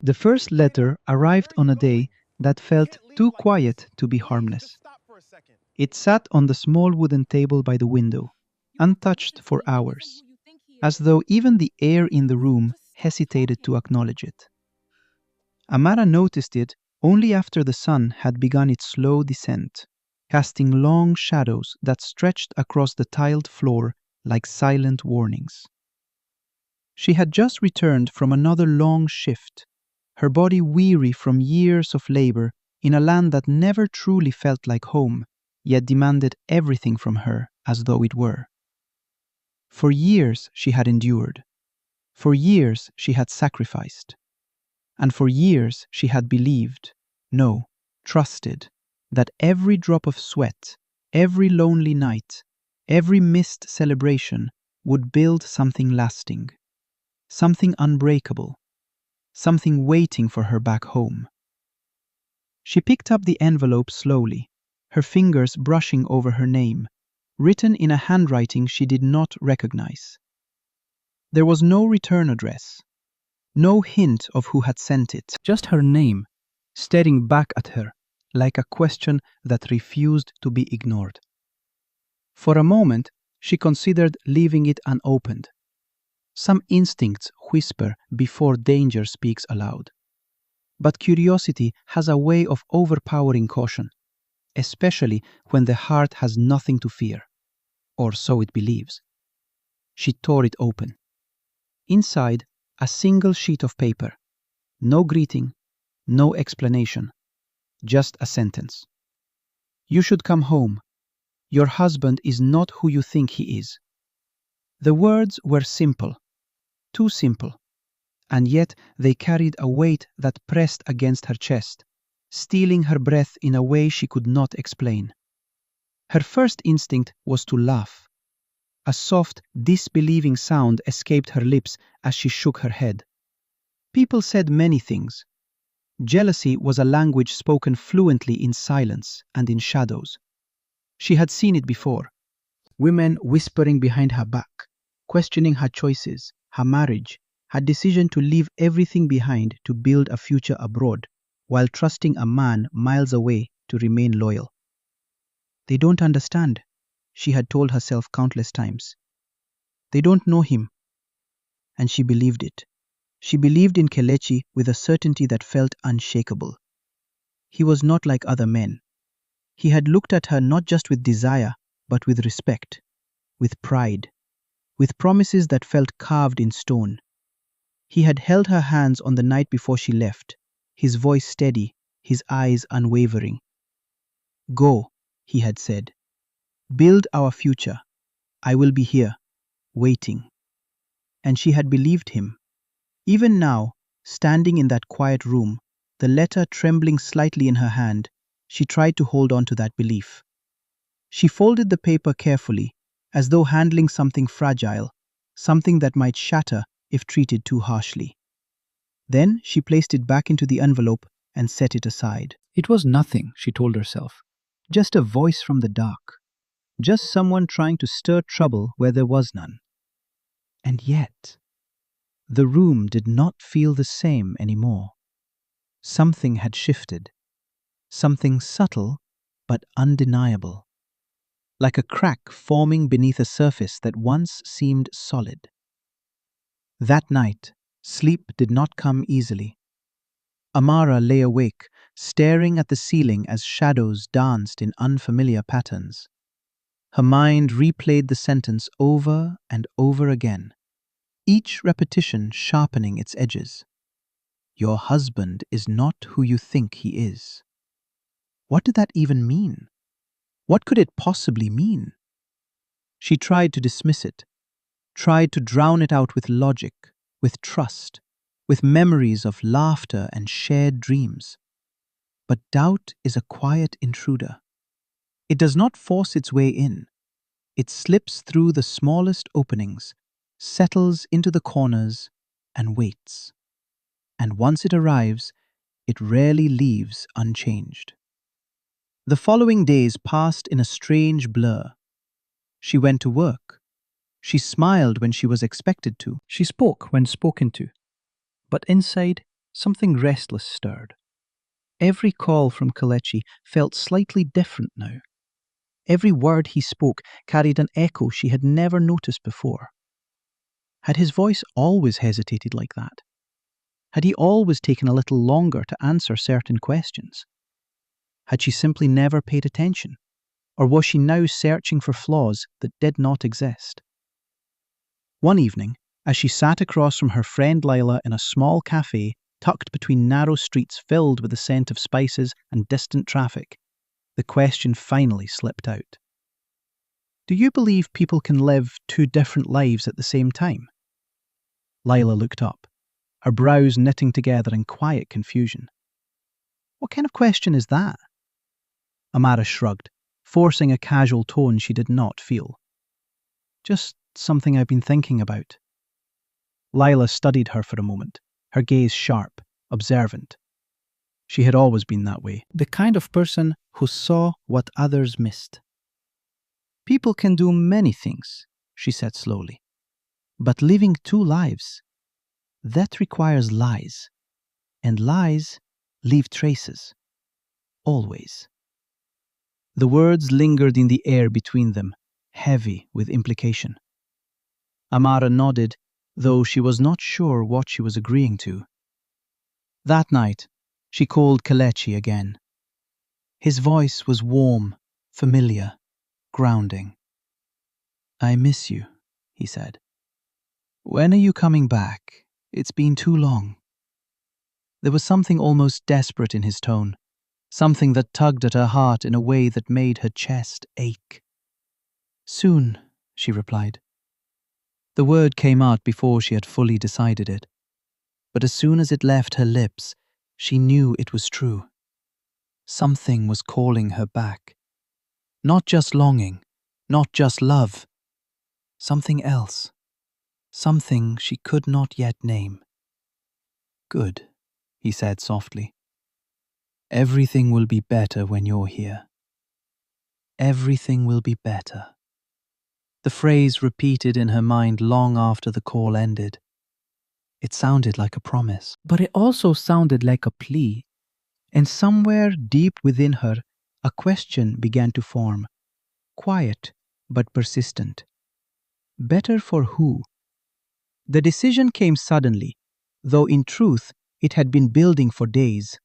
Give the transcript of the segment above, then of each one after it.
The first letter arrived on a day that felt too quiet to be harmless. It sat on the small wooden table by the window, untouched for hours, as though even the air in the room hesitated to acknowledge it. Amara noticed it only after the sun had begun its slow descent, casting long shadows that stretched across the tiled floor like silent warnings. She had just returned from another long shift, her body weary from years of labor in a land that never truly felt like home, yet demanded everything from her as though it were. For years she had endured. For years she had sacrificed. And for years she had believed, no, trusted, that every drop of sweat, every lonely night, every missed celebration would build something lasting, something unbreakable, something waiting for her back home. She picked up the envelope slowly, her fingers brushing over her name, written in a handwriting she did not recognize. There was no return address, no hint of who had sent it, just her name, staring back at her like a question that refused to be ignored. For a moment, she considered leaving it unopened. Some instincts whisper before danger speaks aloud. But curiosity has a way of overpowering caution, especially when the heart has nothing to fear, or so it believes. She tore it open. Inside, a single sheet of paper. No greeting, no explanation, just a sentence. You should come home. Your husband is not who you think he is. The words were simple, too simple, and yet they carried a weight that pressed against her chest, stealing her breath in a way she could not explain. Her first instinct was to laugh. A soft, disbelieving sound escaped her lips as she shook her head. People said many things. Jealousy was a language spoken fluently in silence and in shadows. She had seen it before. Women whispering behind her back, questioning her choices, her marriage, her decision to leave everything behind to build a future abroad, while trusting a man miles away to remain loyal. They don't understand, she had told herself countless times. They don't know him. And she believed it. She believed in Kelechi with a certainty that felt unshakable. He was not like other men. He had looked at her not just with desire, but with respect, with pride, with promises that felt carved in stone. He had held her hands on the night before she left, his voice steady, his eyes unwavering. Go, he had said. Build our future. I will be here, waiting. And she had believed him. Even now, standing in that quiet room, the letter trembling slightly in her hand, she tried to hold on to that belief. She folded the paper carefully, as though handling something fragile, something that might shatter if treated too harshly. Then she placed it back into the envelope and set it aside. It was nothing, she told herself. Just a voice from the dark. Just someone trying to stir trouble where there was none. And yet, the room did not feel the same anymore. Something had shifted. Something subtle but undeniable. Like a crack forming beneath a surface that once seemed solid. That night, sleep did not come easily. Amara lay awake, staring at the ceiling as shadows danced in unfamiliar patterns. Her mind replayed the sentence over and over again, each repetition sharpening its edges. Your husband is not who you think he is. What did that even mean? What could it possibly mean? She tried to dismiss it, tried to drown it out with logic, with trust, with memories of laughter and shared dreams. But doubt is a quiet intruder. It does not force its way in. It slips through the smallest openings, settles into the corners, and waits. And once it arrives, it rarely leaves unchanged. The following days passed in a strange blur. She went to work. She smiled when she was expected to. She spoke when spoken to. But inside, Something restless stirred. Every call from Kelechi felt slightly different now. Every word he spoke carried an echo she had never noticed before. Had his voice always hesitated like that? Had he always taken a little longer to answer certain questions? Had she simply never paid attention? Or was she now searching for flaws that did not exist? One evening, as she sat across from her friend Lila in a small cafe tucked between narrow streets filled with the scent of spices and distant traffic, the question finally slipped out. Do you believe people can live two different lives at the same time? Lila looked up, her brows knitting together in quiet confusion. What kind of question is that? Amara shrugged, forcing a casual tone she did not feel. Just something I've been thinking about. Lila studied her for a moment, her gaze sharp, observant. She had always been that way, the kind of person who saw what others missed. People can do many things, she said slowly, but living two lives, that requires lies, and lies leave traces, always. The words lingered in the air between them, heavy with implication. Amara nodded, though she was not sure what she was agreeing to. That night, she called Kelechi again. His voice was warm, familiar, grounding. I miss you, he said. When are you coming back? It's been too long. There was something almost desperate in his tone, something that tugged at her heart in a way that made her chest ache. Soon, she replied. The word came out before she had fully decided it, but as soon as it left her lips, she knew it was true. Something was calling her back. Not just longing, not just love. Something else. Something she could not yet name. Good, he said softly. Everything will be better when you're here. Everything will be better. The phrase repeated in her mind long after the call ended. It sounded like a promise, but it also sounded like a plea. And somewhere deep within her, a question began to form, quiet but persistent. Better for who? The decision came suddenly, though in truth it had been building for days,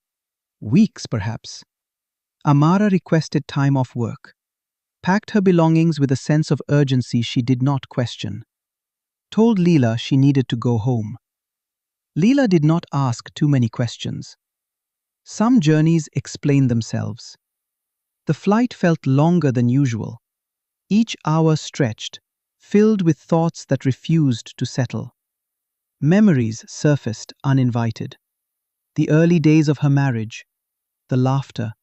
weeks perhaps. Amara requested time off work, packed her belongings with a sense of urgency she did not question, told Leela she needed to go home. Leela did not ask too many questions. Some journeys explain themselves. The flight felt longer than usual. Each hour stretched, filled with thoughts that refused to settle. Memories surfaced uninvited. The early days of her marriage, the laughter,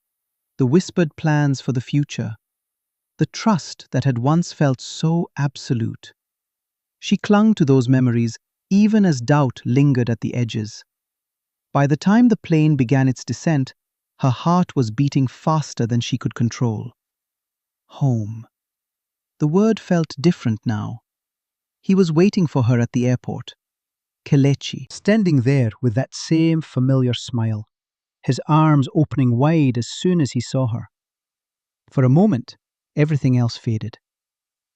the whispered plans for the future, the trust that had once felt so absolute. She clung to those memories even as doubt lingered at the edges. By the time the plane began its descent, her heart was beating faster than she could control. Home. The word felt different now. He was waiting for her at the airport. Kelechi, standing there with that same familiar smile, his arms opening wide as soon as he saw her. For a moment, everything else faded.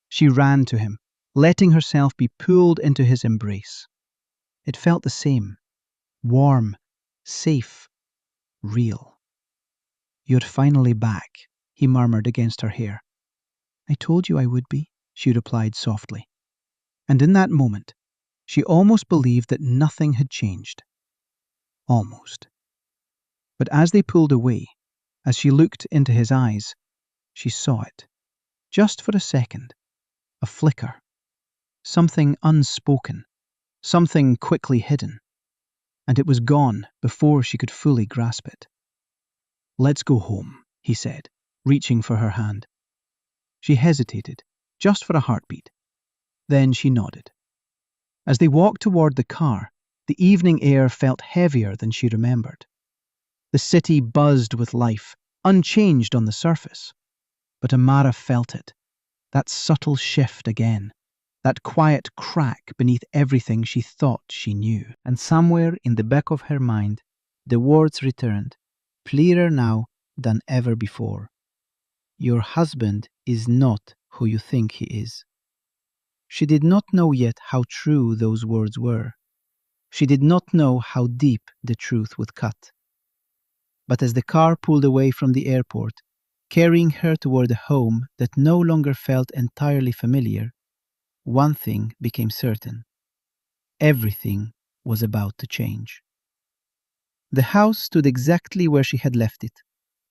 She ran to him, letting herself be pulled into his embrace. It felt the same, warm, safe, real. You're finally back, he murmured against her hair. I told you I would be, she replied softly. And in that moment, she almost believed that nothing had changed. Almost. But as they pulled away, as she looked into his eyes, she saw it. Just for a second. A flicker. Something unspoken. Something quickly hidden. And it was gone before she could fully grasp it. Let's go home, he said, reaching for her hand. She hesitated, just for a heartbeat. Then she nodded. As they walked toward the car, the evening air felt heavier than she remembered. The city buzzed with life, unchanged on the surface. But Amara felt it, that subtle shift again, that quiet crack beneath everything she thought she knew. And somewhere in the back of her mind, The words returned, clearer now than ever before. Your husband is not who you think he is. She did not know yet how true those words were. She did not know how deep the truth would cut. But as the car pulled away from the airport, carrying her toward a home that no longer felt entirely familiar, one thing became certain. Everything was about to change. The house stood exactly where she had left it,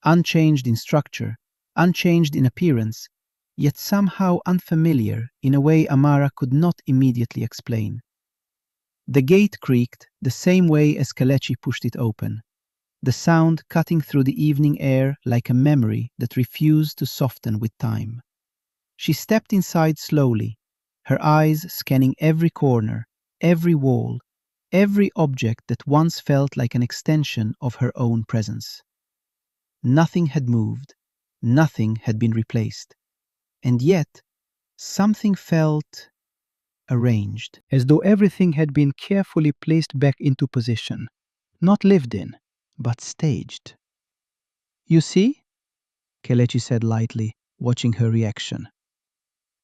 unchanged in structure, unchanged in appearance, yet somehow unfamiliar in a way Amara could not immediately explain. The gate creaked the same way as Kelechi pushed it open, the sound cutting through the evening air like a memory that refused to soften with time. She stepped inside slowly, her eyes scanning every corner, every wall, every object that once felt like an extension of her own presence. Nothing had moved, nothing had been replaced, and yet something felt arranged, as though everything had been carefully placed back into position, not lived in, but staged. You see, Kelechi said lightly, watching her reaction.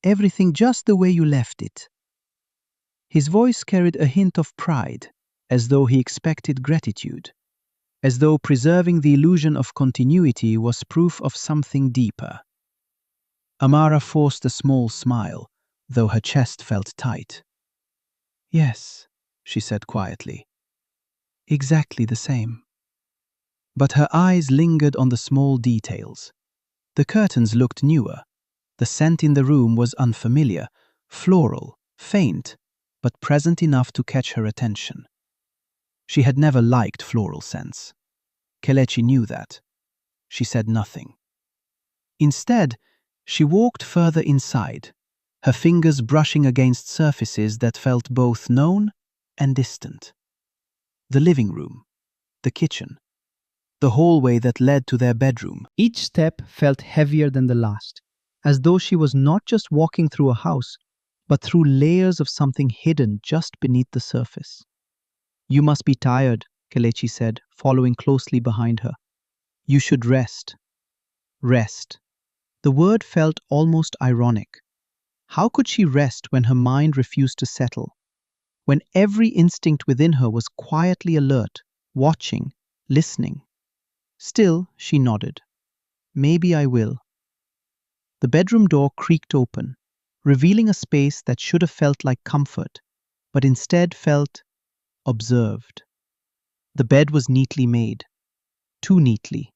Everything just the way you left it. His voice carried a hint of pride, as though he expected gratitude, as though preserving the illusion of continuity was proof of something deeper. Amara forced a small smile, though her chest felt tight. Yes, she said quietly. Exactly the same. But her eyes lingered on the small details. The curtains looked newer. The scent in the room was unfamiliar, floral, faint, but present enough to catch her attention. She had never liked floral scents. Kelechi knew that. She said nothing. Instead, she walked further inside, her fingers brushing against surfaces that felt both known and distant. The living room, the kitchen, the hallway that led to their bedroom. Each step felt heavier than the last, as though she was not just walking through a house, but through layers of something hidden just beneath the surface. You must be tired, Kelechi said, following closely behind her. You should rest. Rest. The word felt almost ironic. How could she rest when her mind refused to settle? When every instinct within her was quietly alert, watching, listening? Still, she nodded. Maybe I will. The bedroom door creaked open, revealing a space that should have felt like comfort, but instead felt observed. The bed was neatly made, too neatly.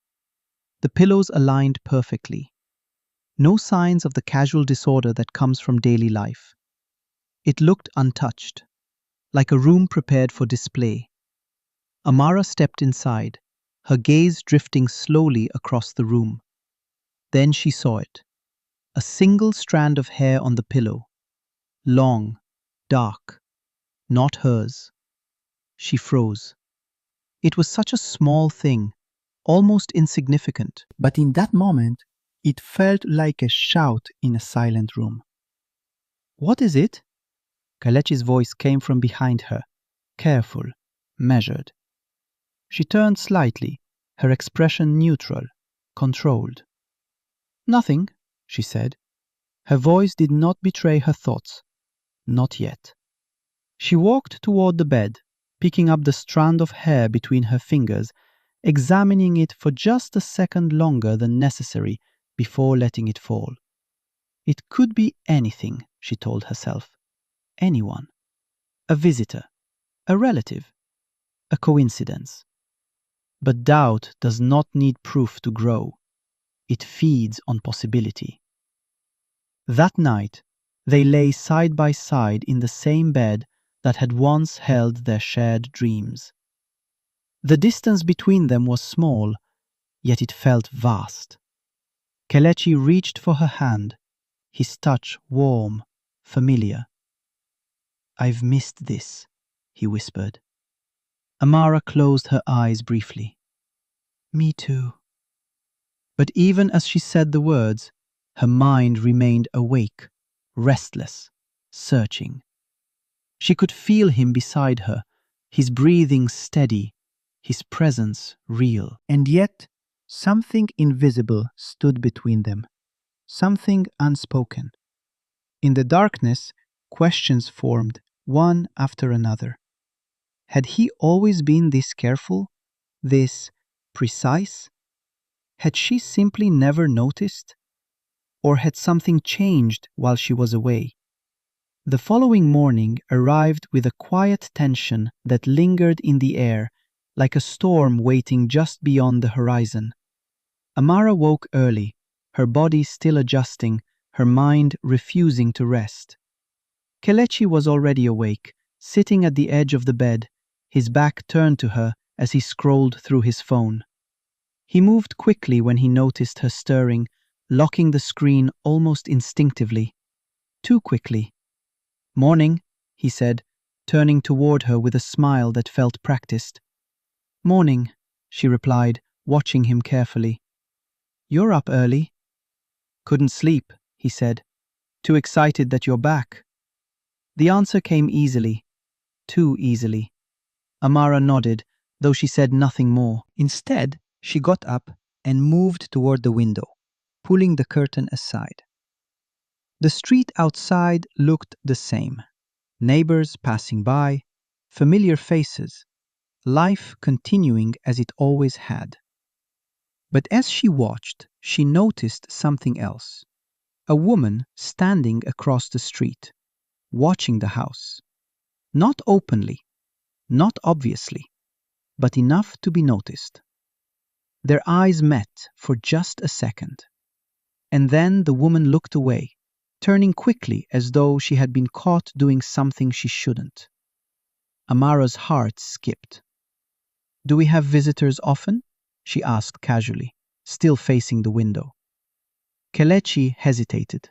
The pillows aligned perfectly. No signs of the casual disorder that comes from daily life. It looked untouched, like a room prepared for display. Amara stepped inside, her gaze drifting slowly across the room. Then she saw it. A single strand of hair on the pillow. Long, dark, not hers. She froze. It was such a small thing, almost insignificant, but in that moment, it felt like a shout in a silent room. What is it? Kelechi's voice came from behind her, careful, measured. She turned slightly, her expression neutral, controlled. Nothing, she said. Her voice did not betray her thoughts. Not yet. She walked toward the bed, picking up the strand of hair between her fingers, examining it for just a second longer than necessary before letting it fall. It could be anything, she told herself. Anyone. A visitor. A relative. A coincidence. But doubt does not need proof to grow. It feeds on possibility. That night, they lay side by side in the same bed that had once held their shared dreams. The distance between them was small, yet it felt vast. Kelechi reached for her hand, his touch warm, familiar. I've missed this, he whispered. Amara closed her eyes briefly. Me too. But even as she said the words, her mind remained awake, restless, searching. She could feel him beside her, his breathing steady, his presence real. And yet, something invisible stood between them, something unspoken. In the darkness, questions formed, one after another. Had he always been this careful, this precise? Had she simply never noticed? Or had something changed while she was away? The following morning arrived with a quiet tension that lingered in the air, like a storm waiting just beyond the horizon. Amara woke early, her body still adjusting, her mind refusing to rest. Kelechi was already awake, sitting at the edge of the bed, his back turned to her as he scrolled through his phone. He moved quickly when he noticed her stirring, locking the screen almost instinctively. Too quickly. "Morning," he said, turning toward her with a smile that felt practiced. "Morning," she replied, watching him carefully. "You're up early." "Couldn't sleep," he said. "Too excited that you're back." The answer came easily, too easily. Amara nodded, though she said nothing more. Instead, she got up and moved toward the window, pulling the curtain aside. The street outside looked the same. Neighbors passing by, familiar faces, life continuing as it always had. But as she watched, she noticed something else. A woman standing across the street, watching the house. Not openly, not obviously, but enough to be noticed. Their eyes met for just a second. And then the woman looked away, turning quickly as though she had been caught doing something she shouldn't. Amara's heart skipped. "Do we have visitors often?" she asked casually, still facing the window. Kelechi hesitated,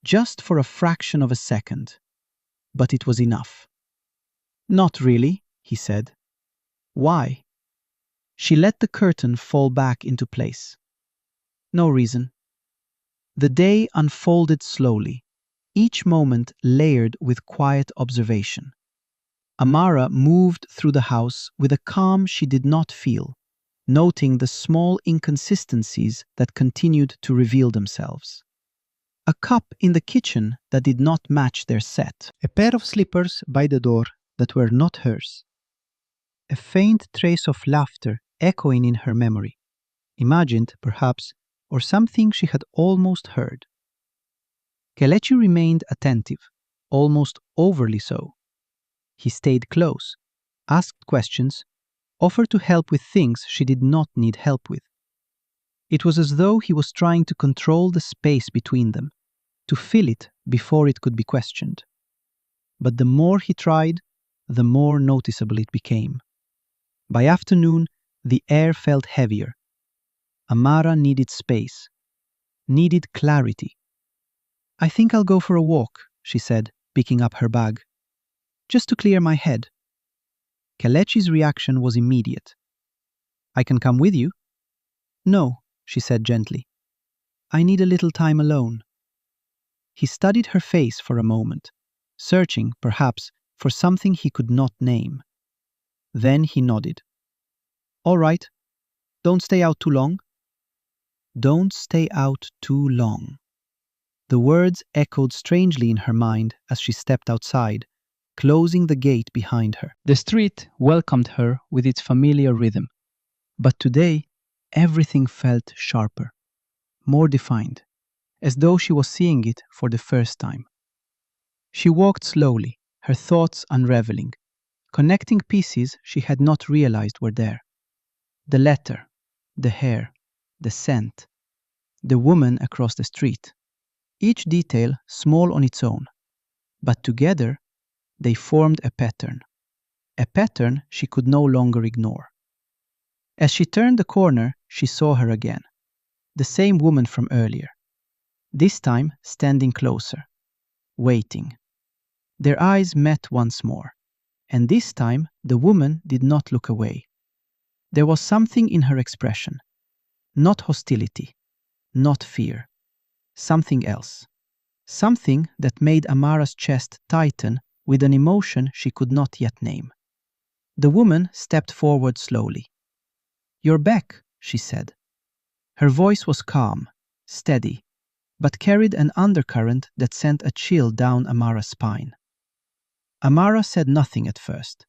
just for a fraction of a second, but it was enough. "Not really," he said. "Why?" She let the curtain fall back into place. "No reason." The day unfolded slowly, each moment layered with quiet observation. Amara moved through the house with a calm she did not feel, noting the small inconsistencies that continued to reveal themselves. A cup in the kitchen that did not match their set, a pair of slippers by the door that were not hers, a faint trace of laughter echoing in her memory, imagined, perhaps, or something she had almost heard. Kelechi remained attentive, almost overly so. He stayed close, asked questions, offered to help with things she did not need help with. It was as though he was trying to control the space between them, to fill it before it could be questioned. But the more he tried, the more noticeable it became. By afternoon, the air felt heavier. Amara needed space, needed clarity. "I think I'll go for a walk," she said, picking up her bag. "Just to clear my head." Kelechi's reaction was immediate. "I can come with you?" "No," she said gently. "I need a little time alone." He studied her face for a moment, searching, perhaps, for something he could not name. Then he nodded. "All right. Don't stay out too long." Don't stay out too long. The words echoed strangely in her mind as she stepped outside, closing the gate behind her. The street welcomed her with its familiar rhythm. But today, everything felt sharper, more defined, as though she was seeing it for the first time. She walked slowly, her thoughts unraveling, connecting pieces she had not realized were there. The letter, the hair, the scent, the woman across the street. Each detail small on its own, but together they formed a pattern she could no longer ignore. As she turned the corner, she saw her again, the same woman from earlier, this time standing closer, waiting. Their eyes met once more, and this time the woman did not look away. There was something in her expression, not hostility, not fear, something else. Something that made Amara's chest tighten with an emotion she could not yet name. The woman stepped forward slowly. "You're back," she said. Her voice was calm, steady, but carried an undercurrent that sent a chill down Amara's spine. Amara said nothing at first.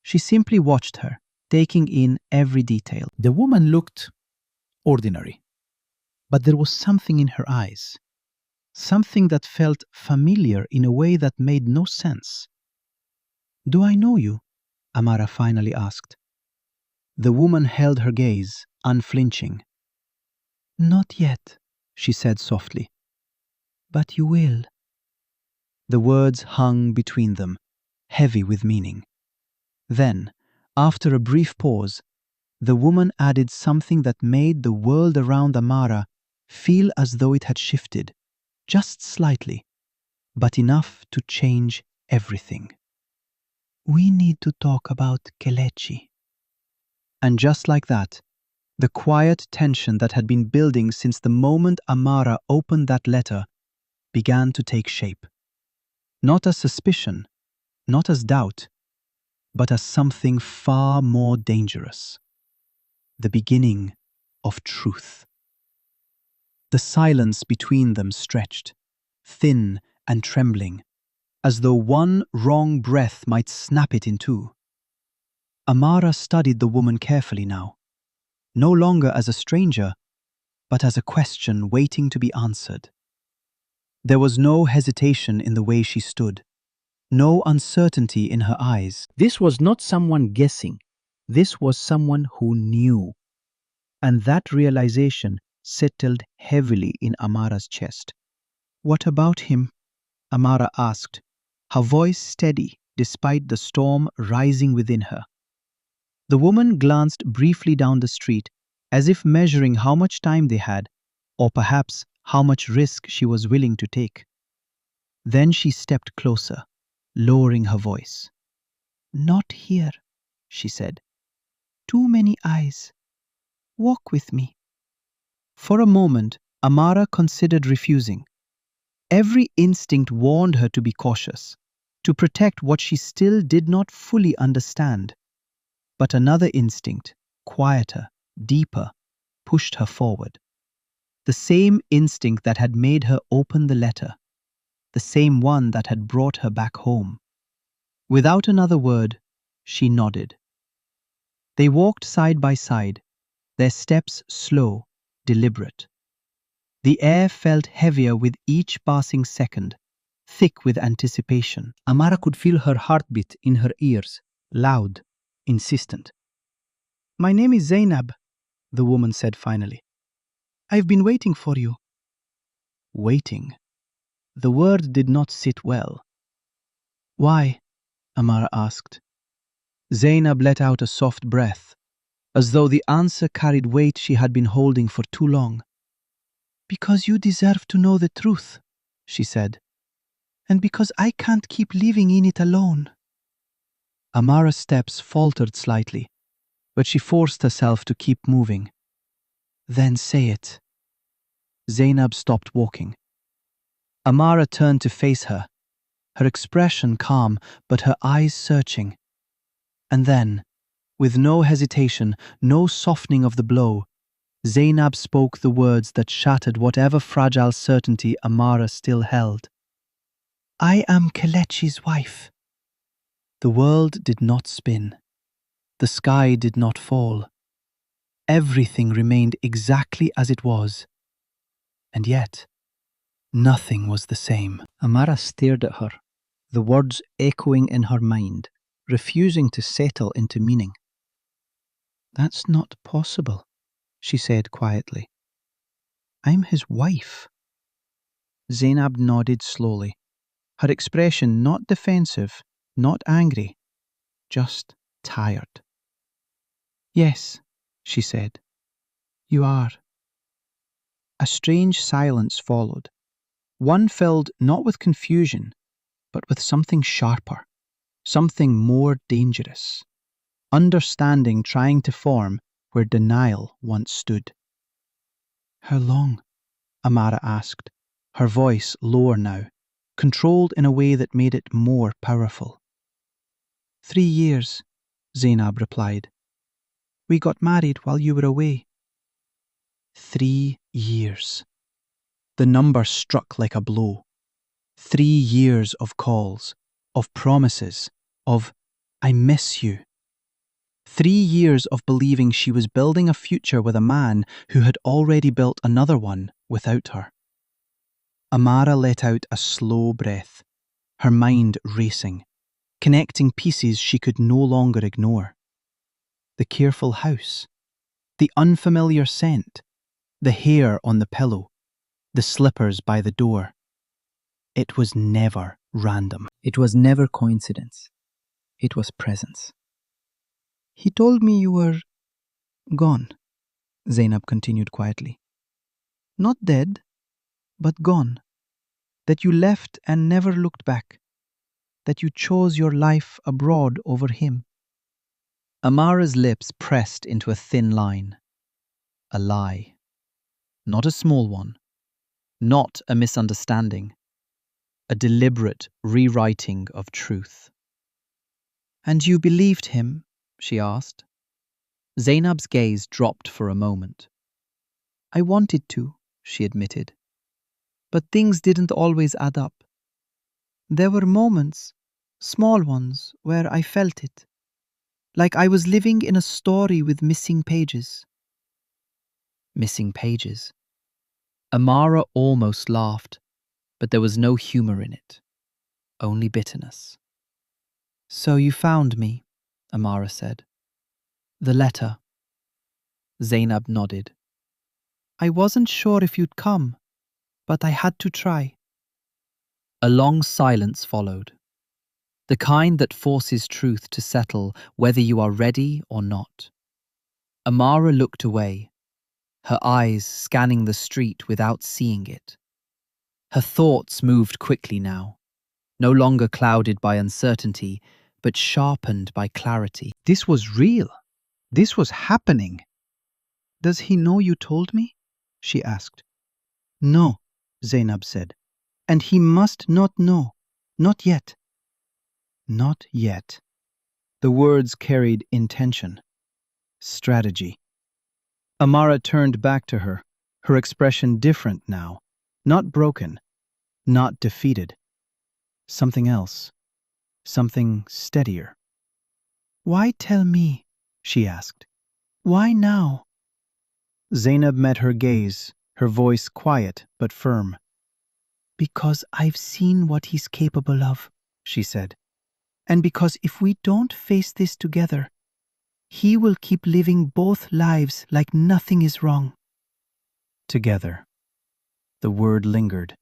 She simply watched her, taking in every detail. The woman looked ordinary, but there was something in her eyes, something that felt familiar in a way that made no sense. "Do I know you?" Amara finally asked. The woman held her gaze, unflinching. "Not yet," she said softly. "But you will." The words hung between them, heavy with meaning. Then, after a brief pause, the woman added something that made the world around Amara feel as though it had shifted, just slightly, but enough to change everything. "We need to talk about Kelechi." And just like that, the quiet tension that had been building since the moment Amara opened that letter began to take shape. Not as suspicion, not as doubt, but as something far more dangerous. The beginning of truth. The silence between them stretched, thin and trembling, as though one wrong breath might snap it in two. Amara studied the woman carefully now, no longer as a stranger, but as a question waiting to be answered. There was no hesitation in the way she stood, no uncertainty in her eyes. This was not someone guessing. This was someone who knew. And that realization settled heavily in Amara's chest. "What about him?" Amara asked, her voice steady despite the storm rising within her. The woman glanced briefly down the street, as if measuring how much time they had, or perhaps how much risk she was willing to take. Then she stepped closer, lowering her voice. "Not here," she said. "Too many eyes. Walk with me." For a moment, Amara considered refusing. Every instinct warned her to be cautious, to protect what she still did not fully understand. But another instinct, quieter, deeper, pushed her forward. The same instinct that had made her open the letter, the same one that had brought her back home. Without another word, she nodded. They walked side by side, their steps slow, deliberate. The air felt heavier with each passing second, thick with anticipation. Amara could feel her heartbeat in her ears, loud, insistent. "My name is Zainab," the woman said finally. "I've been waiting for you." Waiting. The word did not sit well. "Why?" Amara asked. Zainab let out a soft breath, as though the answer carried weight she had been holding for too long. "Because you deserve to know the truth," she said, "and because I can't keep living in it alone." Amara's steps faltered slightly, but she forced herself to keep moving. "Then say it." Zainab stopped walking. Amara turned to face her, her expression calm, but her eyes searching. And then, with no hesitation, no softening of the blow, Zainab spoke the words that shattered whatever fragile certainty Amara still held. "I am Kelechi's wife." The world did not spin. The sky did not fall. Everything remained exactly as it was. And yet, nothing was the same. Amara stared at her, the words echoing in her mind, refusing to settle into meaning. "That's not possible," she said quietly. "I'm his wife." Zainab nodded slowly, her expression not defensive, not angry, just tired. "Yes," she said, "you are." A strange silence followed, one filled not with confusion, but with something sharper, something more dangerous. Understanding trying to form where denial once stood. "How long?" Amara asked, her voice lower now, controlled in a way that made it more powerful. 3 years, Zainab replied. We got married while you were away. 3 years. The number struck like a blow. 3 years of calls, of promises, of I miss you. 3 years of believing she was building a future with a man who had already built another one without her. Amara let out a slow breath, her mind racing, connecting pieces she could no longer ignore. The careful house, the unfamiliar scent, the hair on the pillow, the slippers by the door. It was never random. It was never coincidence. It was presence. He told me you were gone, Zainab continued quietly. Not dead, but gone. That you left and never looked back. That you chose your life abroad over him. Amara's lips pressed into a thin line. A lie. Not a small one. Not a misunderstanding. A deliberate rewriting of truth. And you believed him? She asked. Zainab's gaze dropped for a moment. I wanted to, she admitted. But things didn't always add up. There were moments, small ones, where I felt it. Like I was living in a story with missing pages. Missing pages. Amara almost laughed, but there was no humor in it. Only bitterness. So you found me, Amara said. The letter. Zainab nodded. I wasn't sure if you'd come, but I had to try. A long silence followed. The kind that forces truth to settle whether you are ready or not. Amara looked away, her eyes scanning the street without seeing it. Her thoughts moved quickly now, no longer clouded by uncertainty, but sharpened by clarity. This was real. This was happening. Does he know you told me? She asked. No, Zainab said. And he must not know. Not yet. Not yet. The words carried intention. Strategy. Amara turned back to her, her expression different now. Not broken. Not defeated. Something else. Something steadier. Why tell me? She asked. Why now? Zainab met her gaze, her voice quiet but firm. Because I've seen what he's capable of, she said. And because if we don't face this together, he will keep living both lives like nothing is wrong. Together. The word lingered.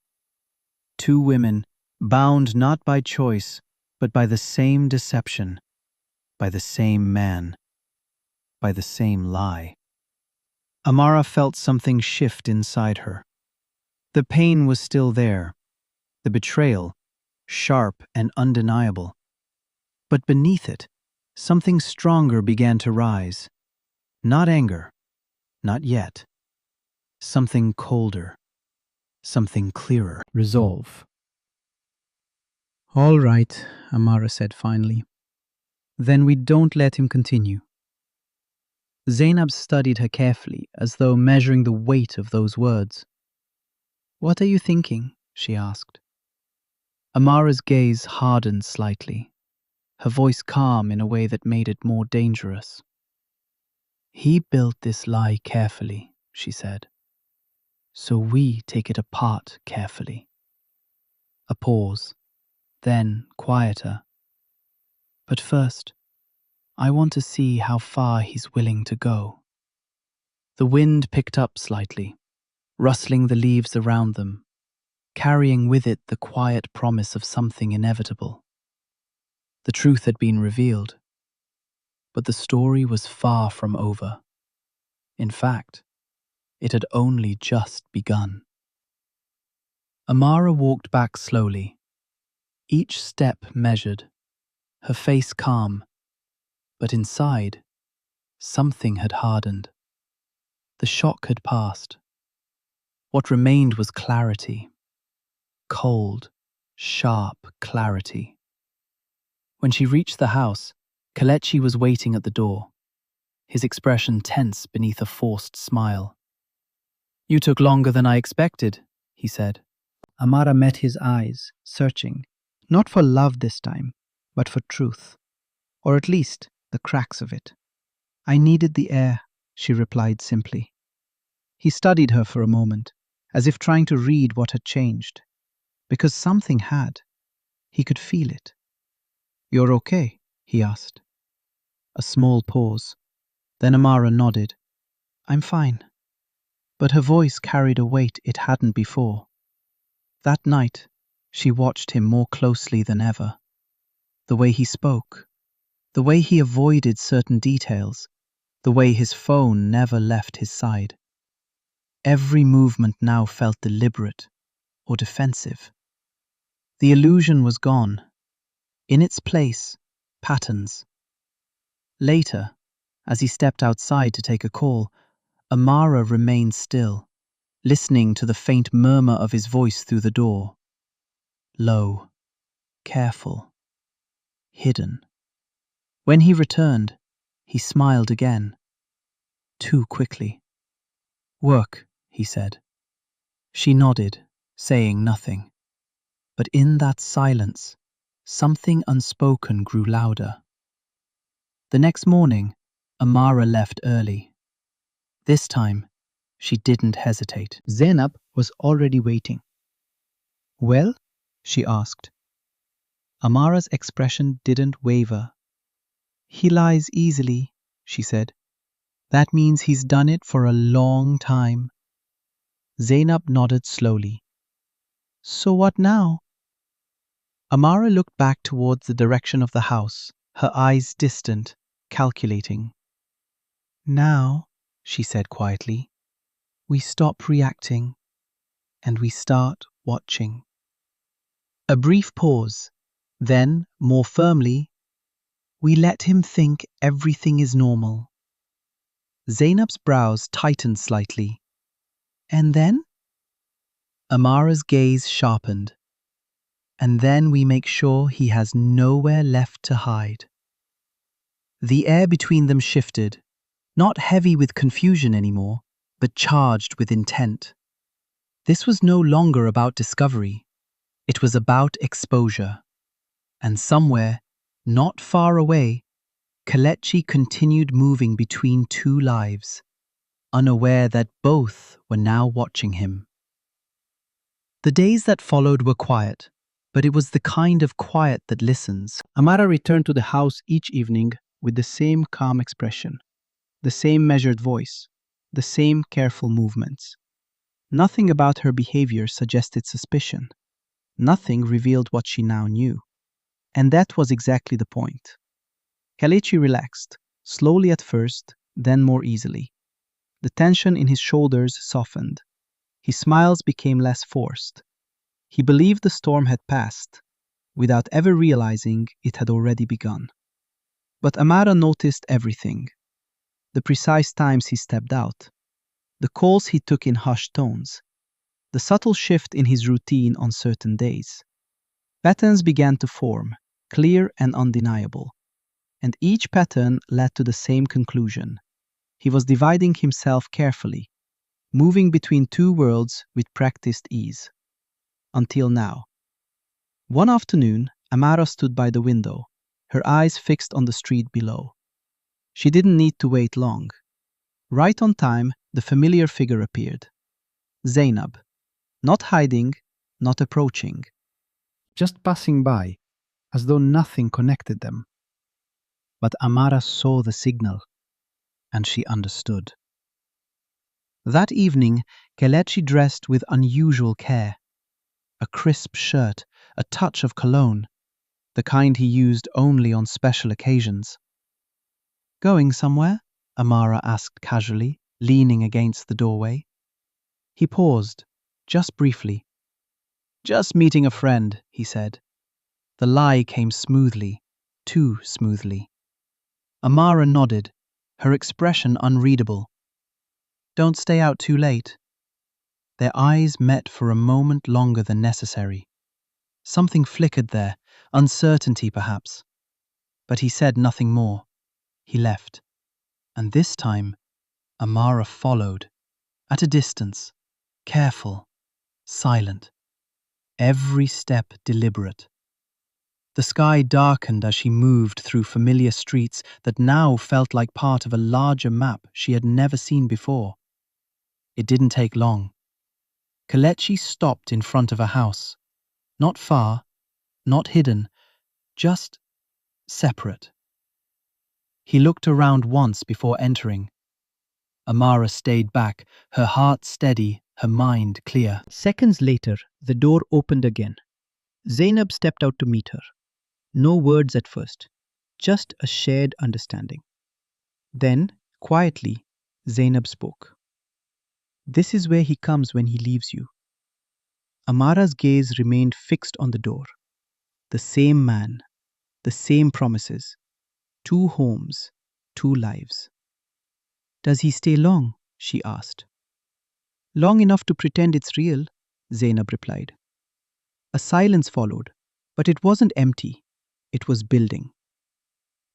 Two women, bound not by choice, but by the same deception, by the same man, by the same lie. Amara felt something shift inside her. The pain was still there, the betrayal, sharp and undeniable. But beneath it, something stronger began to rise. Not anger, not yet. Something colder, something clearer. Resolve. All right, Amara said finally. Then we don't let him continue. Zainab studied her carefully, as though measuring the weight of those words. What are you thinking? She asked. Amara's gaze hardened slightly, her voice calm in a way that made it more dangerous. He built this lie carefully, she said. So we take it apart carefully. A pause, then quieter. But first, I want to see how far he's willing to go. The wind picked up slightly, rustling the leaves around them, carrying with it the quiet promise of something inevitable. The truth had been revealed, but the story was far from over. In fact, it had only just begun. Amara walked back slowly, each step measured, her face calm, but inside, something had hardened. The shock had passed. What remained was clarity. Cold, sharp clarity. When she reached the house, Kelechi was waiting at the door, his expression tense beneath a forced smile. "You took longer than I expected," he said. Amara met his eyes, searching, not for love this time, but for truth, or at least the cracks of it. "I needed the air," she replied simply. He studied her for a moment, as if trying to read what had changed. Because something had. He could feel it. "You're okay?" he asked. A small pause. Then Amara nodded. "I'm fine." But her voice carried a weight it hadn't before. That night, she watched him more closely than ever. The way he spoke, the way he avoided certain details, the way his phone never left his side. Every movement now felt deliberate or defensive. The illusion was gone. In its place, patterns. Later, as he stepped outside to take a call, Amara remained still, listening to the faint murmur of his voice through the door. Low, careful, hidden. When he returned, he smiled again. Too quickly. "Work," he said. She nodded, saying nothing. But in that silence, something unspoken grew louder. The next morning, Amara left early. This time, she didn't hesitate. Zainab was already waiting. "Well?" she asked. Amara's expression didn't waver. "He lies easily," she said. "That means he's done it for a long time." Zainab nodded slowly. "So what now?" Amara looked back towards the direction of the house, her eyes distant, calculating. "Now," she said quietly, "we stop reacting and we start watching." A brief pause, then, more firmly, "We let him think everything is normal." Zainab's brows tightened slightly. "And then?" Amara's gaze sharpened. "And then we make sure he has nowhere left to hide." The air between them shifted, not heavy with confusion anymore, but charged with intent. This was no longer about discovery. It was about exposure. And somewhere, not far away, Kelechi continued moving between two lives, unaware that both were now watching him. The days that followed were quiet, but it was the kind of quiet that listens. Amara returned to the house each evening with the same calm expression, the same measured voice, the same careful movements. Nothing about her behavior suggested suspicion. Nothing revealed what she now knew. And that was exactly the point. Kelechi relaxed, slowly at first, then more easily. The tension in his shoulders softened. His smiles became less forced. He believed the storm had passed, without ever realizing it had already begun. But Amara noticed everything. The precise times he stepped out, the calls he took in hushed tones, the subtle shift in his routine on certain days. Patterns began to form, clear and undeniable. And each pattern led to the same conclusion. He was dividing himself carefully, moving between two worlds with practiced ease. Until now. One afternoon, Amara stood by the window, her eyes fixed on the street below. She didn't need to wait long. Right on time, the familiar figure appeared. Zainab. Not hiding, not approaching. Just passing by, as though nothing connected them. But Amara saw the signal, and she understood. That evening, Kelechi dressed with unusual care. A crisp shirt, a touch of cologne, the kind he used only on special occasions. "Going somewhere?" Amara asked casually, leaning against the doorway. He paused, just briefly. "Just meeting a friend," he said. The lie came smoothly, too smoothly. Amara nodded, her expression unreadable. "Don't stay out too late." Their eyes met for a moment longer than necessary. Something flickered there, uncertainty perhaps. But he said nothing more. He left. And this time, Amara followed, at a distance, careful, silent, every step deliberate. The sky darkened as she moved through familiar streets that now felt like part of a larger map she had never seen before. It didn't take long. Kelechi stopped in front of a house. Not far, not hidden, just separate. He looked around once before entering. Amara stayed back, her heart steady, her mind clear. Seconds later, the door opened again. Zainab stepped out to meet her. No words at first, just a shared understanding. Then, quietly, Zainab spoke. "This is where he comes when he leaves you." Amara's gaze remained fixed on the door. The same man, the same promises. 2 homes, 2 lives. "Does he stay long?" she asked. "Long enough to pretend it's real," Zainab replied. A silence followed, but it wasn't empty. It was building.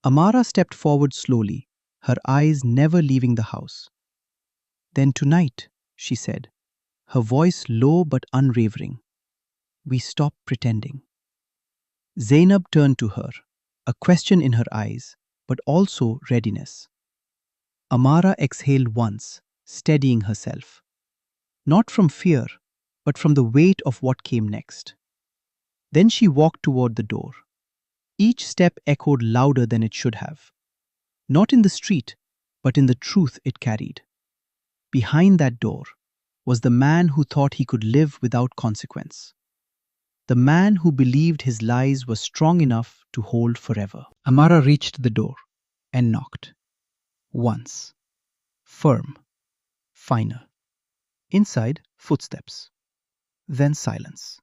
Amara stepped forward slowly, her eyes never leaving the house. "Then tonight," she said, her voice low but unwavering, "we stop pretending." Zainab turned to her, a question in her eyes, but also readiness. Amara exhaled once, steadying herself. Not from fear, but from the weight of what came next. Then she walked toward the door. Each step echoed louder than it should have. Not in the street, but in the truth it carried. Behind that door was the man who thought he could live without consequence. The man who believed his lies were strong enough to hold forever. Amara reached the door and knocked. Once. Firm. Finer. Inside, footsteps. Then silence.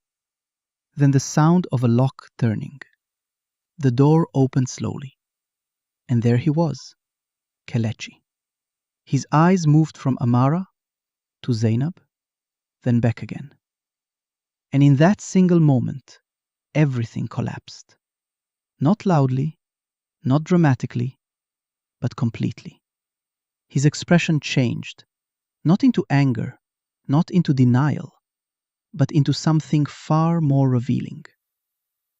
Then the sound of a lock turning. The door opened slowly. And there he was, Kelechi. His eyes moved from Amara to Zainab, then back again. And in that single moment, everything collapsed. Not loudly, not dramatically, but completely. His expression changed, not into anger, not into denial, but into something far more revealing.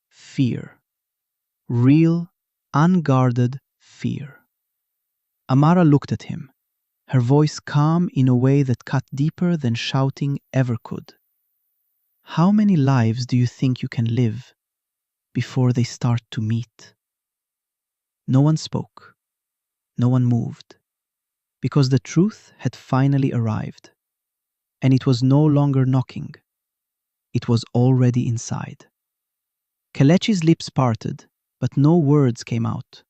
Fear. Real, unguarded fear. Amara looked at him, her voice calm in a way that cut deeper than shouting ever could. "How many lives do you think you can live before they start to meet?" No one spoke. No one moved. Because the truth had finally arrived. And it was no longer knocking. It was already inside. Kelechi's lips parted, but no words came out.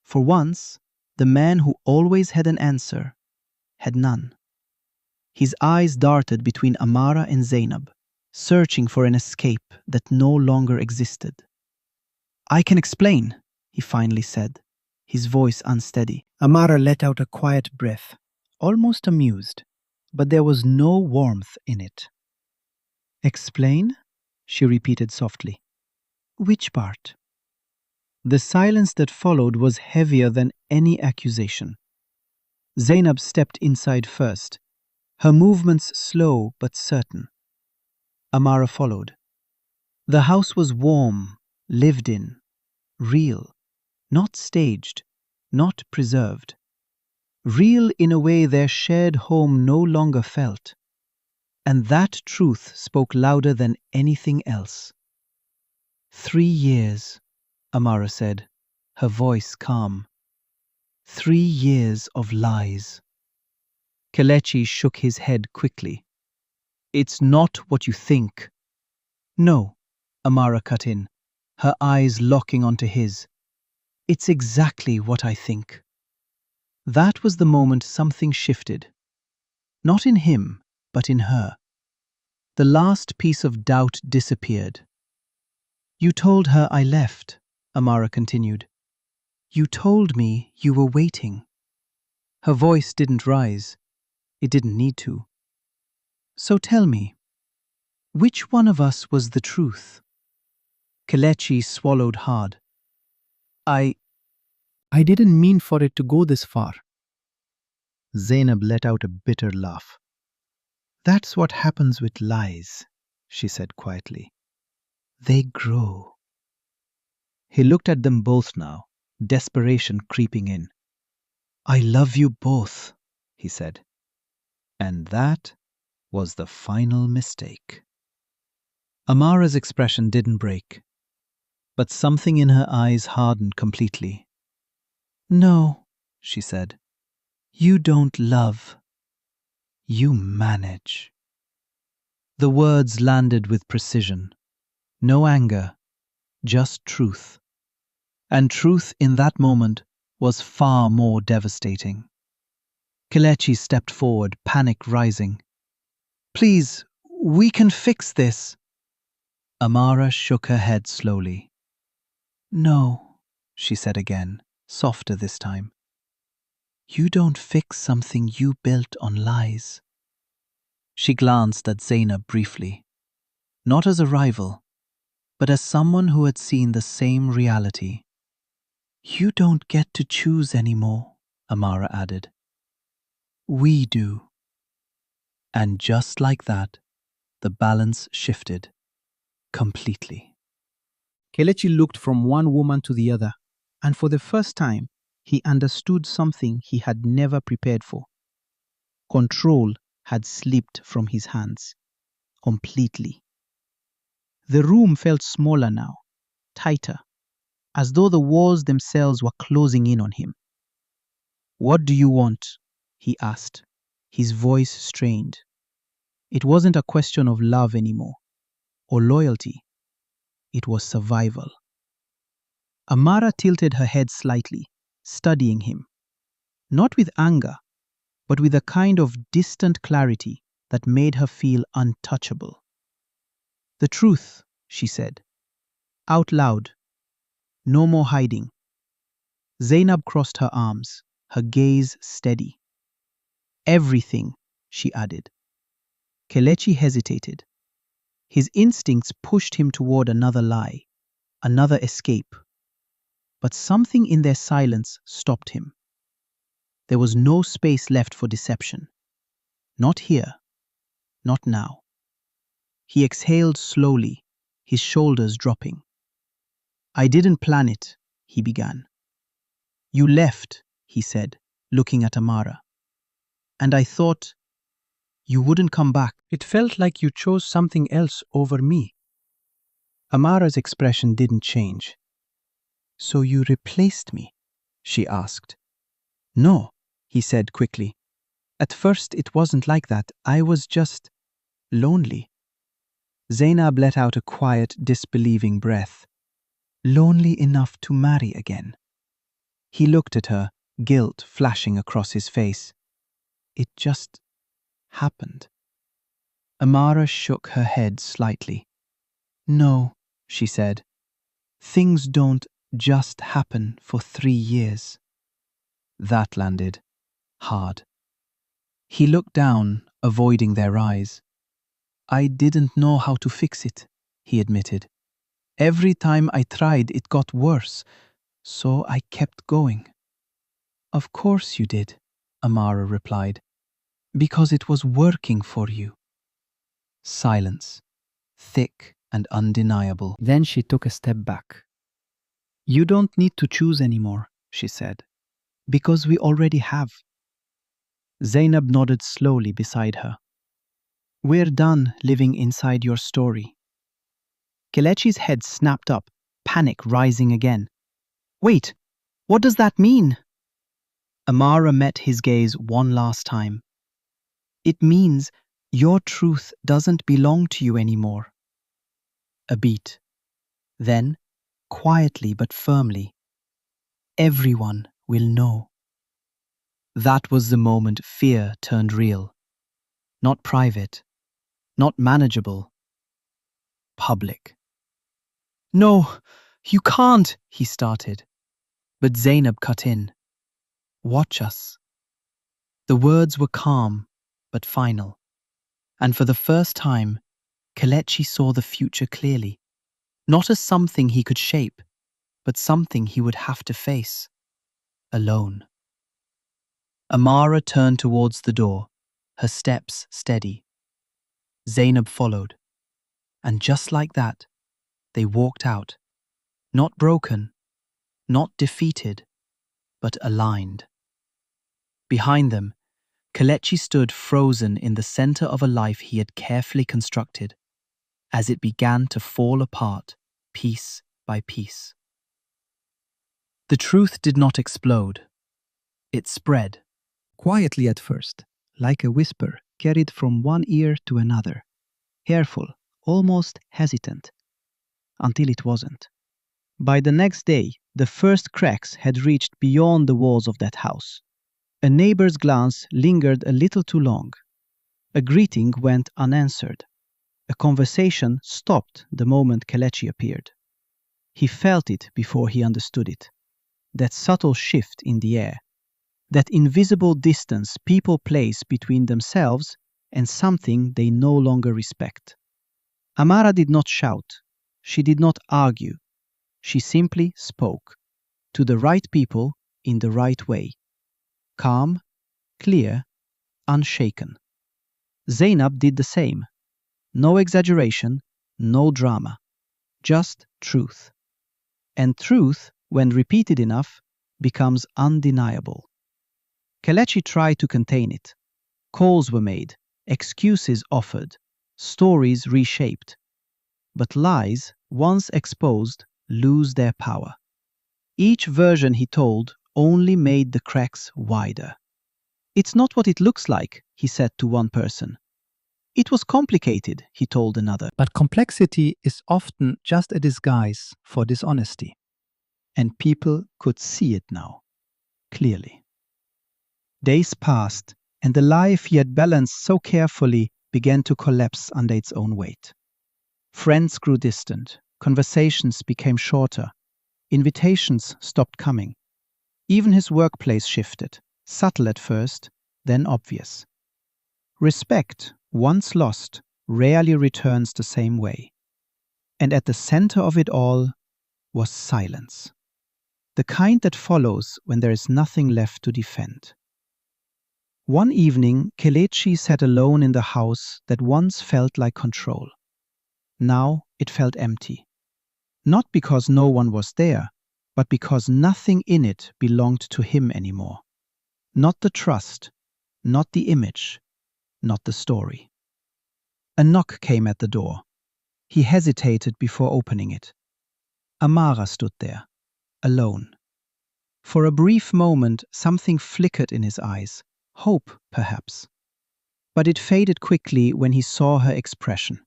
For once, the man who always had an answer had none. His eyes darted between Amara and Zainab, searching for an escape that no longer existed. "I can explain," he finally said, his voice unsteady. Amara let out a quiet breath, almost amused, but there was no warmth in it. "Explain?" she repeated softly. "Which part?" The silence that followed was heavier than any accusation. Zainab stepped inside first, her movements slow but certain. Amara followed. The house was warm, lived in, real, not staged, not preserved. Real in a way their shared home no longer felt. And that truth spoke louder than anything else. 3 years, Amara said, her voice calm. 3 years of lies. Kelechi shook his head quickly. "It's not what you think." "No," Amara cut in, her eyes locking onto his. "It's exactly what I think." That was the moment something shifted. Not in him, but in her. The last piece of doubt disappeared. "You told her I left," Amara continued. "You told me you were waiting." Her voice didn't rise. It didn't need to. "So tell me, which one of us was the truth?" Kelechi swallowed hard. I didn't mean for it to go this far. Zainab let out a bitter laugh. That's what happens with lies, she said quietly. They grow. He looked at them both now, desperation creeping in. I love you both, he said. And that was the final mistake. Amara's expression didn't break, but something in her eyes hardened completely. No, she said. You don't love. You manage. The words landed with precision. No anger, just truth. And truth in that moment was far more devastating. Kelechi stepped forward, panic rising. Please, we can fix this. Amara shook her head slowly. No, she said again, softer this time. You don't fix something you built on lies. She glanced at Zainab briefly, not as a rival, but as someone who had seen the same reality. You don't get to choose anymore, Amara added. We do. And just like that, the balance shifted completely. Kelechi looked from one woman to the other, and for the first time, he understood something he had never prepared for. Control had slipped from his hands, completely. The room felt smaller now, tighter, as though the walls themselves were closing in on him. What do you want? He asked, his voice strained. It wasn't a question of love anymore, or loyalty. It was survival. Amara tilted her head slightly, studying him. Not with anger, but with a kind of distant clarity that made her feel untouchable. The truth, she said. Out loud. No more hiding. Zainab crossed her arms, her gaze steady. Everything, she added. Kelechi hesitated. His instincts pushed him toward another lie, another escape. But something in their silence stopped him. There was no space left for deception. Not here. Not now. He exhaled slowly, his shoulders dropping. I didn't plan it, he began. You left, he said, looking at Amara. And I thought you wouldn't come back. It felt like you chose something else over me. Amara's expression didn't change. So you replaced me? She asked. No, he said quickly. At first it wasn't like that. I was just lonely. Zainab let out a quiet, disbelieving breath. Lonely enough to marry again. He looked at her, guilt flashing across his face. It just happened. Amara shook her head slightly. No, she said. Things don't just happen for 3 years. That landed hard. He looked down, avoiding their eyes. I didn't know how to fix it, he admitted. Every time I tried, it got worse, so I kept going. Of course you did, Amara replied, because it was working for you. Silence, thick and undeniable. Then she took a step back. You don't need to choose anymore, she said, because we already have. Zainab nodded slowly beside her. We're done living inside your story. Kelechi's head snapped up, panic rising again. Wait, what does that mean? Amara met his gaze one last time. It means your truth doesn't belong to you anymore. A beat. Then, quietly but firmly, everyone will know. That was the moment fear turned real. Not private, not manageable, public. No, you can't, he started. But Zainab cut in. Watch us. The words were calm, but final. And for the first time, Kelechi saw the future clearly, not as something he could shape, but something he would have to face, alone. Amara turned towards the door, her steps steady. Zainab followed, and just like that, they walked out, not broken, not defeated, but aligned. Behind them, Kelechi stood frozen in the center of a life he had carefully constructed, as it began to fall apart, piece by piece. The truth did not explode. It spread, quietly at first, like a whisper carried from one ear to another, careful, almost hesitant, until it wasn't. By the next day, the first cracks had reached beyond the walls of that house. A neighbor's glance lingered a little too long. A greeting went unanswered. A conversation stopped the moment Kelechi appeared. He felt it before he understood it. That subtle shift in the air. That invisible distance people place between themselves and something they no longer respect. Amara did not shout. She did not argue. She simply spoke. To the right people in the right way. Calm, clear, unshaken. Zainab did the same. No exaggeration, no drama. Just truth. And truth, when repeated enough, becomes undeniable. Kelechi tried to contain it. Calls were made, excuses offered, stories reshaped. But lies, once exposed, lose their power. Each version he told only made the cracks wider. "It's not what it looks like," he said to one person. "It was complicated," he told another. But complexity is often just a disguise for dishonesty. And people could see it now, clearly. Days passed, and the life he had balanced so carefully began to collapse under its own weight. Friends grew distant, conversations became shorter, invitations stopped coming. Even his workplace shifted, subtle at first, then obvious. Respect, once lost, rarely returns the same way. And at the center of it all was silence. The kind that follows when there is nothing left to defend. One evening, Kelechi sat alone in the house that once felt like control. Now it felt empty. Not because no one was there, but because nothing in it belonged to him anymore. Not the trust, not the image, not the story. A knock came at the door. He hesitated before opening it. Amara stood there, alone. For a brief moment, something flickered in his eyes, hope, perhaps. But it faded quickly when he saw her expression.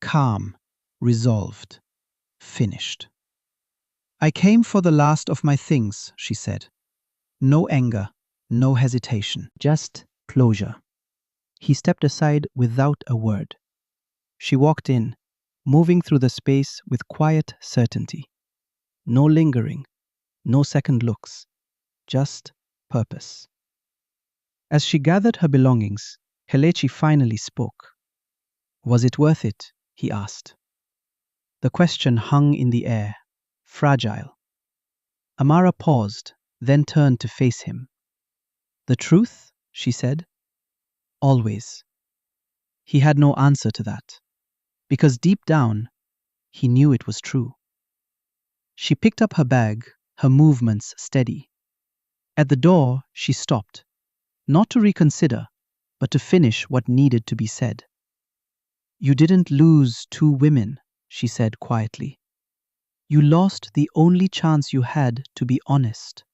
Calm, resolved, finished. "I came for the last of my things," she said. No anger, no hesitation, just closure. He stepped aside without a word. She walked in, moving through the space with quiet certainty. No lingering, no second looks, just purpose. As she gathered her belongings, Kelechi finally spoke. "Was it worth it?" he asked. The question hung in the air, fragile. Amara paused, then turned to face him. "The truth?" she said. "Always." He had no answer to that, because deep down, he knew it was true. She picked up her bag, her movements steady. At the door, she stopped, not to reconsider, but to finish what needed to be said. "You didn't lose two women," she said quietly. "You lost the only chance you had to be honest."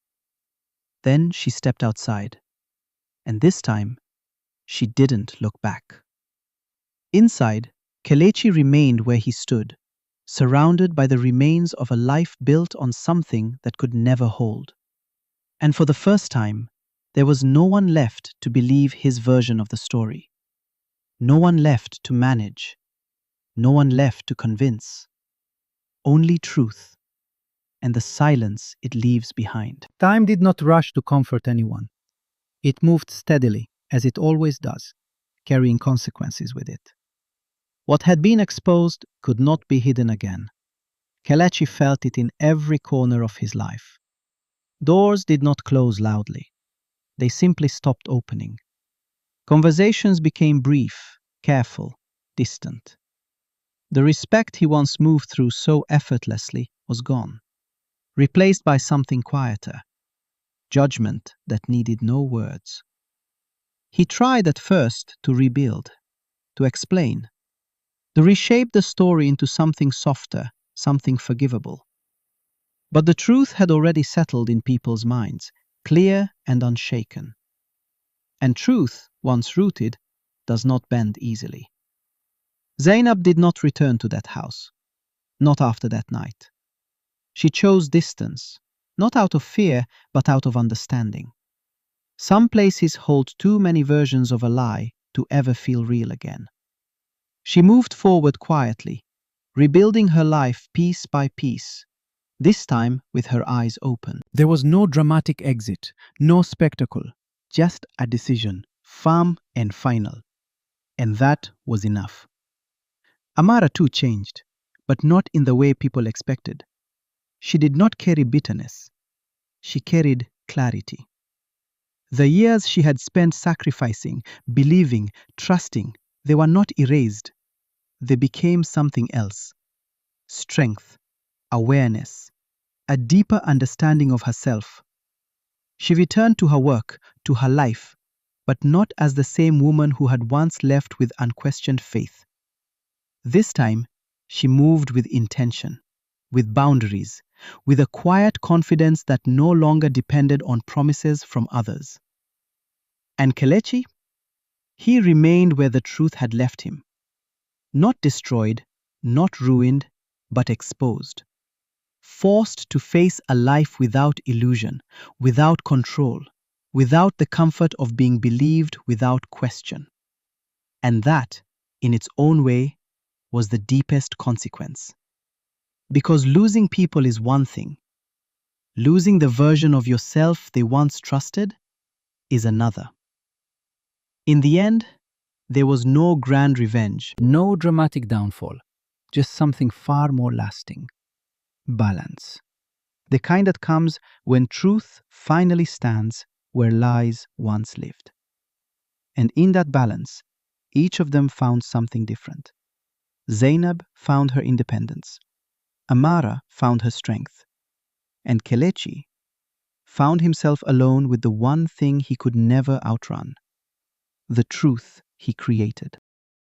Then she stepped outside, and this time, she didn't look back. Inside, Kelechi remained where he stood, surrounded by the remains of a life built on something that could never hold. And for the first time, there was no one left to believe his version of the story. No one left to manage. No one left to convince. Only truth, and the silence it leaves behind. Time did not rush to comfort anyone. It moved steadily, as it always does, carrying consequences with it. What had been exposed could not be hidden again. Kelechi felt it in every corner of his life. Doors did not close loudly. They simply stopped opening. Conversations became brief, careful, distant. The respect he once moved through so effortlessly was gone, replaced by something quieter, judgment that needed no words. He tried at first to rebuild, to explain, to reshape the story into something softer, something forgivable. But the truth had already settled in people's minds, clear and unshaken. And truth, once rooted, does not bend easily. Zainab did not return to that house, not after that night. She chose distance, not out of fear, but out of understanding. Some places hold too many versions of a lie to ever feel real again. She moved forward quietly, rebuilding her life piece by piece, this time with her eyes open. There was no dramatic exit, no spectacle, just a decision, firm and final. And that was enough. Amara too changed, but not in the way people expected. She did not carry bitterness. She carried clarity. The years she had spent sacrificing, believing, trusting, they were not erased. They became something else. Strength, awareness, a deeper understanding of herself. She returned to her work, to her life, but not as the same woman who had once left with unquestioned faith. This time, she moved with intention, with boundaries, with a quiet confidence that no longer depended on promises from others. And Kelechi? He remained where the truth had left him. Not destroyed, not ruined, but exposed. Forced to face a life without illusion, without control, without the comfort of being believed without question. And that, in its own way, was the deepest consequence. Because losing people is one thing. Losing the version of yourself they once trusted is another. In the end, there was no grand revenge, no dramatic downfall, just something far more lasting. Balance. The kind that comes when truth finally stands where lies once lived. And in that balance, each of them found something different. Zainab found her independence. Amara found her strength. And Kelechi found himself alone with the one thing he could never outrun, the truth he created.